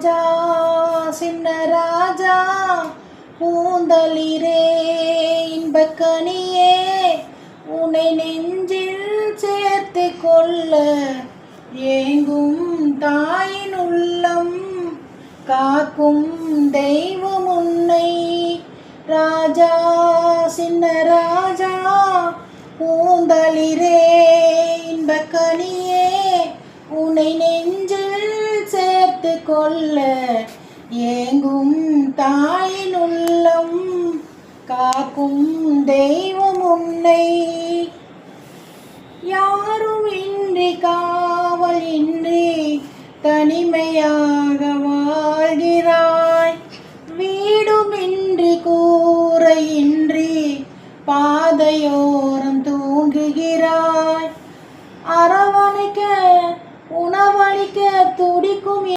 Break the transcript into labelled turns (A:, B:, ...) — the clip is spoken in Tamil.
A: ராஜா சின்ன ராஜா பூந்தளிரே இன்பக்கனியே உன்னை நெஞ்சில் சேர்த்து கொள்ள ஏங்கும் தாயின் உள்ளம் காக்கும் தெய்வம் உன்னை. ராஜா சின்ன ராஜா பூந்தளிரே இன்பக்கனியே உன்னை நெஞ்சில் சேர்த்து கொள்ள ஏங்கும் தாயின் உள்ளம் காக்கும் தெய்வம் உன்னை. யாரும் இன்றி காவல் இன்றி தனிமையாக வாழ்கிறாய், வீடுமின்றி கூரையின்றி பாதையோரம் தூங்குகிறாய், அரவணைக்க உணவளிக்க துடிக்கும்